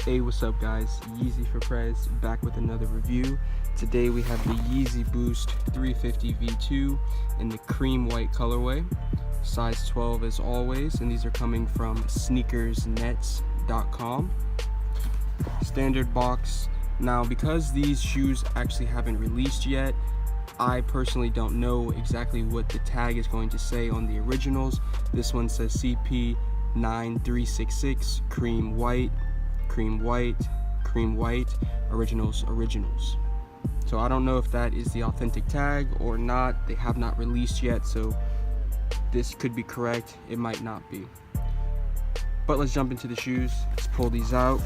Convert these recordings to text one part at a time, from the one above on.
Hey, what's up guys? Yeezy for Prez back with another review. Today we have the Yeezy Boost 350 V2 in the cream white colorway, size 12 as always, and these are coming from sneakersnets.com. Standard box. Now because these shoes actually haven't released yet, I personally don't know exactly what the tag is going to say on the originals. This one says CP9366 cream white, cream white, cream white, originals. So I don't know if that is the authentic tag or not. They have not released yet, so this could be correct, it might not be. But let's jump into the shoes. Let's pull these out.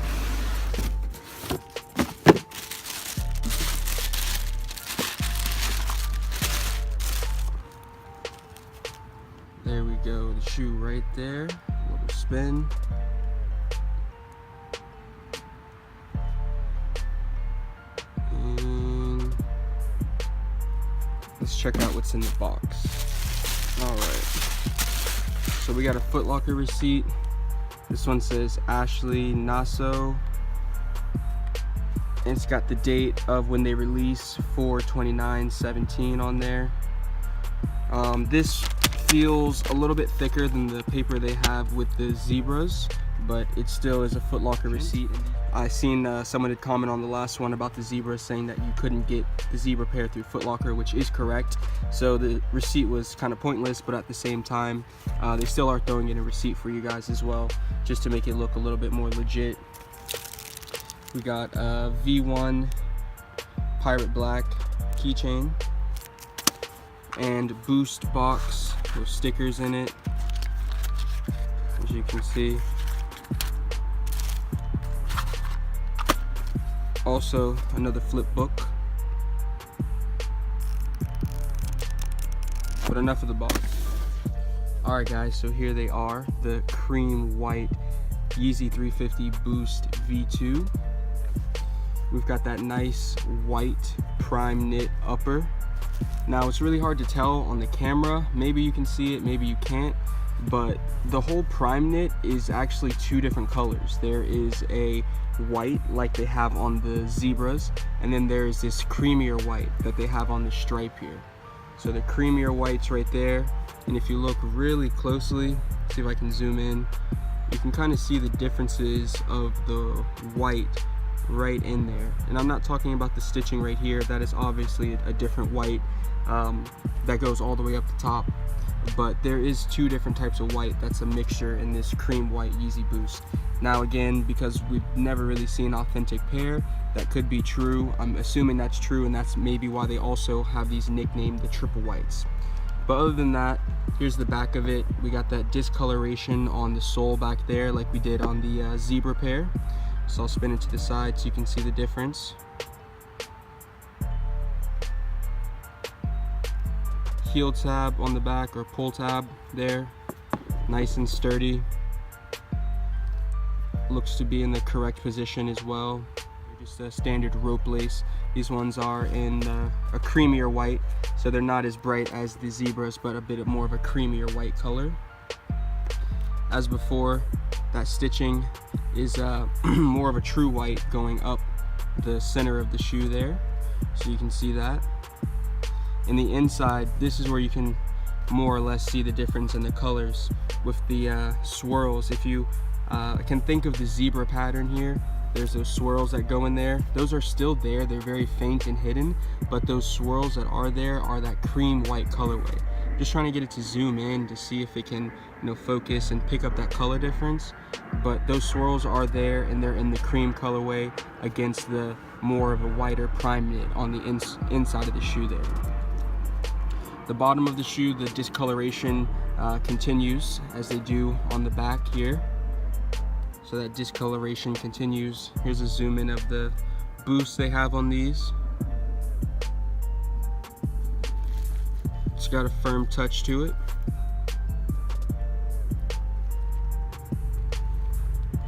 There we go, the shoe right there. A little spin. And let's check out what's in the box. Alright. So we got a Foot Locker receipt. This one says Ashley Nasso. And it's got the date of when they release, 4/29/17 on there. This feels a little bit thicker than the paper they have with the zebras, but it still is a Foot Locker receipt. I seen someone had comment on the last one about the zebras, saying that you couldn't get the zebra pair through Foot Locker, which is correct. So the receipt was kind of pointless, but at the same time, they still are throwing in a receipt for you guys as well, just to make it look a little bit more legit. We got a V1 Pirate Black keychain and boost box with stickers in it, as you can see. Also another flip book. But enough of the box. Alright guys, so here they are, the cream white Yeezy 350 Boost V2. We've got that nice white prime knit upper. Now it's really hard to tell on the camera. Maybe you can see it, maybe you can't. But the whole prime knit is actually two different colors. There is a white like they have on the zebras, and then there's this creamier white that they have on the stripe here. So the creamier white's right there, and if you look really closely, see if I can zoom in, you can kind of see the differences of the white right in there. And I'm not talking about the stitching right here, that is obviously a different white that goes all the way up the top. But there is two different types of white that's a mixture in this cream white Yeezy Boost. Now again, because we've never really seen an authentic pair, that could be true. I'm assuming that's true, and that's maybe why they also have these nicknamed the triple whites. But other than that, here's the back of it. We got that discoloration on the sole back there like we did on the zebra pair. So I'll spin it to the side so you can see the difference. Heel tab on the back, or pull tab there, nice and sturdy. Looks to be in the correct position as well. Just a standard rope lace. These ones are in a creamier white, so they're not as bright as the zebras, but a bit more of a creamier white color. As before, that stitching is more of a true white going up the center of the shoe there, so you can see that. In the inside, this is where you can more or less see the difference in the colors with the swirls. If you can think of the zebra pattern here, there's those swirls that go in there. Those are still there, they're very faint and hidden, but those swirls that are there are that cream white colorway. Just trying to get it to zoom in to see if it can, focus and pick up that color difference. But those swirls are there, and they're in the cream colorway against the more of a whiter prime knit on the inside of the shoe there. The bottom of the shoe, the discoloration continues as they do on the back here. So that discoloration continues. Here's a zoom in of the boost they have on these. It's got a firm touch to it.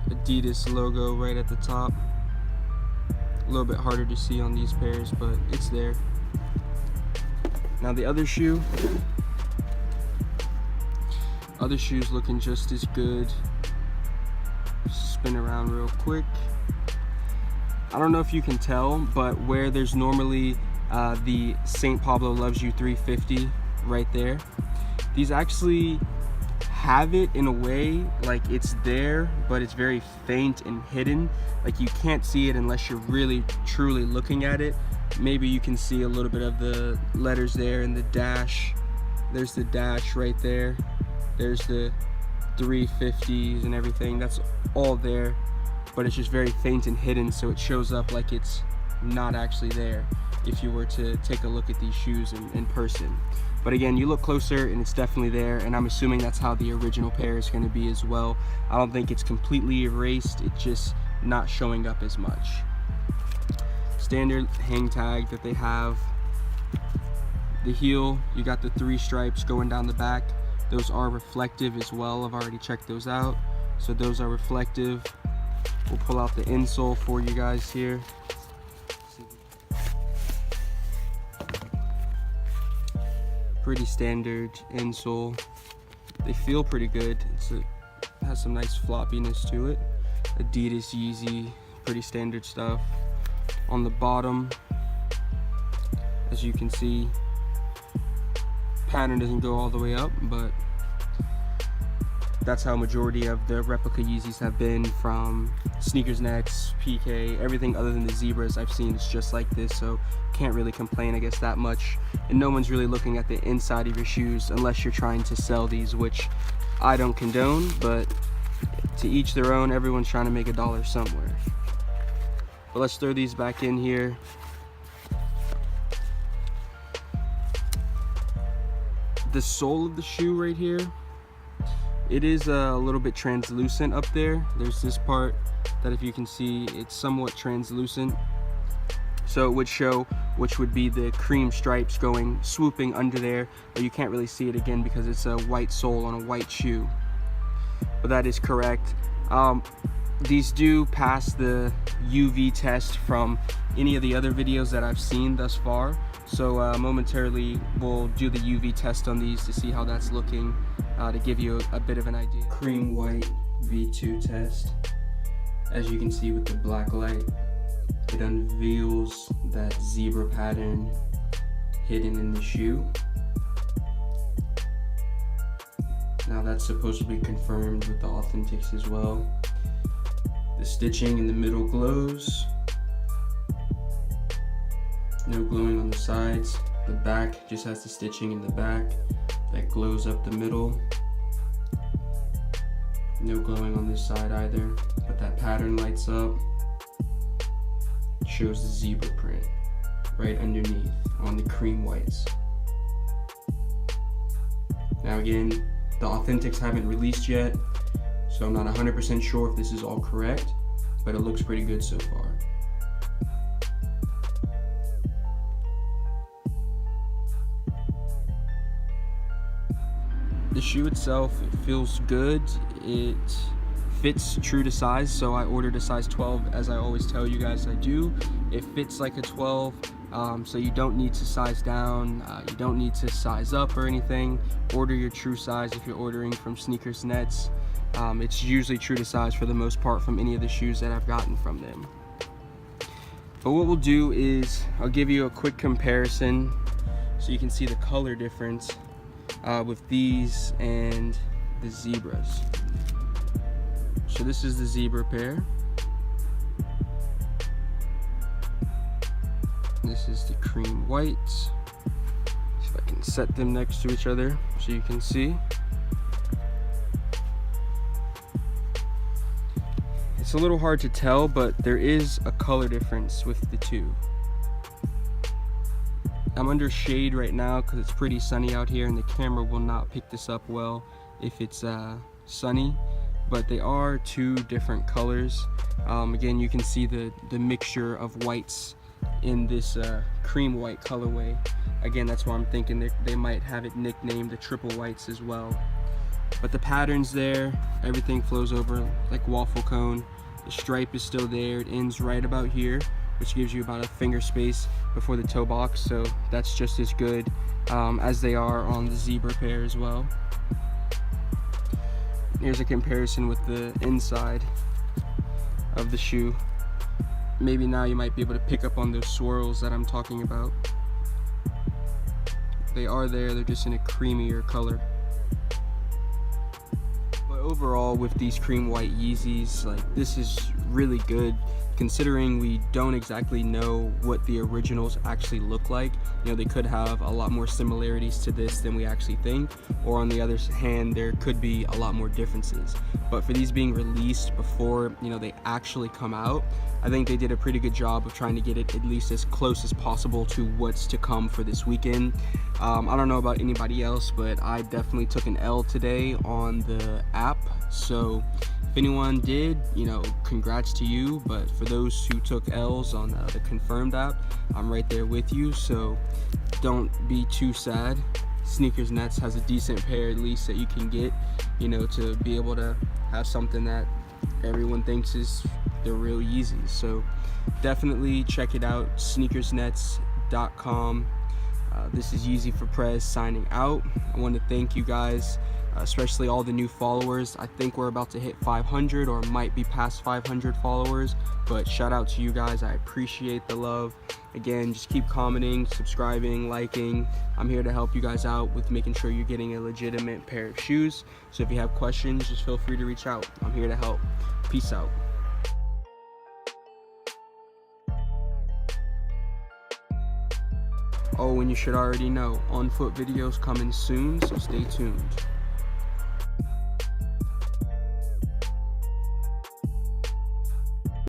Adidas logo right at the top. A little bit harder to see on these pairs, but it's there. Now the other shoe, other shoes looking just as good. Spin around real quick. I don't know if you can tell, but where there's normally the St. Pablo Loves You 350 right there, these actually have it in a way like it's there, but it's very faint and hidden. Like you can't see it unless you're really truly looking at it. Maybe you can see a little bit of the letters there and the dash. There's the dash right there. There's the 350s and everything. That's all there, but it's just very faint and hidden, so it shows up like it's not actually there if you were to take a look at these shoes in person. But again, you look closer and it's definitely there, and I'm assuming that's how the original pair is going to be as well. I don't think it's completely erased, it's just not showing up as much. Standard hang tag that they have. The heel, you got the 3 stripes going down the back. Those are reflective as well. I've already checked those out, so those are reflective. We'll pull out the insole for you guys here. Pretty standard insole. They feel pretty good. It has some nice floppiness to it. Adidas Yeezy, pretty standard stuff. On the bottom, as you can see, pattern doesn't go all the way up, but that's how majority of the replica Yeezys have been, from Sneakers Next, PK, everything other than the zebras I've seen is just like this, so can't really complain, I guess, that much. And no one's really looking at the inside of your shoes unless you're trying to sell these, which I don't condone, but to each their own. Everyone's trying to make a dollar somewhere. But let's throw these back in here. The sole of the shoe right here, it is a little bit translucent up there. There's this part that, if you can see, it's somewhat translucent. So it would show which would be the cream stripes going swooping under there, but you can't really see it again because it's a white sole on a white shoe. But that is correct. These do pass the UV test from any of the other videos that I've seen thus far. So momentarily we'll do the UV test on these to see how that's looking, to give you a bit of an idea. Cream white V2 test. As you can see with the black light, it unveils that zebra pattern hidden in the shoe. Now that's supposed to be confirmed with the Authentics as well. The stitching in the middle glows. No glowing on the sides. The back just has the stitching in the back that glows up the middle. No glowing on this side either, but that pattern lights up. Shows the zebra print right underneath on the cream whites. Now again, the Authentics haven't released yet, so I'm not 100% sure if this is all correct, but it looks pretty good so far. The shoe itself, it feels good. It fits true to size, so I ordered a size 12, as I always tell you guys I do. It fits like a 12, so you don't need to size down, you don't need to size up or anything. Order your true size if you're ordering from Sneakers Nets. It's usually true to size for the most part from any of the shoes that I've gotten from them. But what we'll do is I'll give you a quick comparison so you can see the color difference with these and the zebras. So this is the zebra pair. This is the cream whites. See if I can set them next to each other so you can see. It's a little hard to tell, but there is a color difference with the two. I'm under shade right now because it's pretty sunny out here, and the camera will not pick this up well if it's sunny, but they are two different colors. Again, you can see the mixture of whites in this cream white colorway. Again, that's why I'm thinking they might have it nicknamed the triple whites as well. But the pattern's there, everything flows over like waffle cone. The stripe is still there, it ends right about here, which gives you about a finger space before the toe box, so that's just as good as they are on the zebra pair as well. Here's a comparison with the inside of the shoe. maybe now you might be able to pick up on those swirls that I'm talking about. They are there, they're just in a creamier color. But overall, with these cream white Yeezys, like, this is really good, considering we don't exactly know what the originals actually look like. You know, they could have a lot more similarities to this than we actually think, or on the other hand, there could be a lot more differences. But for these being released before, you know, they actually come out, I think they did a pretty good job of trying to get it at least as close as possible to what's to come for this weekend. I don't know about anybody else, but I definitely took an L today on the app. So if anyone did, you know, congrats to you. But for those who took L's on the Confirmed app, I'm right there with you. So don't be too sad. Sneakers Nets has a decent pair at least that you can get, you know, to be able to have something that everyone thinks is the real Yeezys. So definitely check it out, sneakersnets.com. This is Yeezy for Prez signing out. I want to thank you guys, especially all the new followers. I think we're about to hit 500 or might be past 500 followers, but shout out to you guys. I appreciate the love. Again, just keep commenting, subscribing, liking. I'm here to help you guys out with making sure you're getting a legitimate pair of shoes. So if you have questions, just feel free to reach out. I'm here to help. Peace out. Oh, and you should already know, on foot videos coming soon, so stay tuned.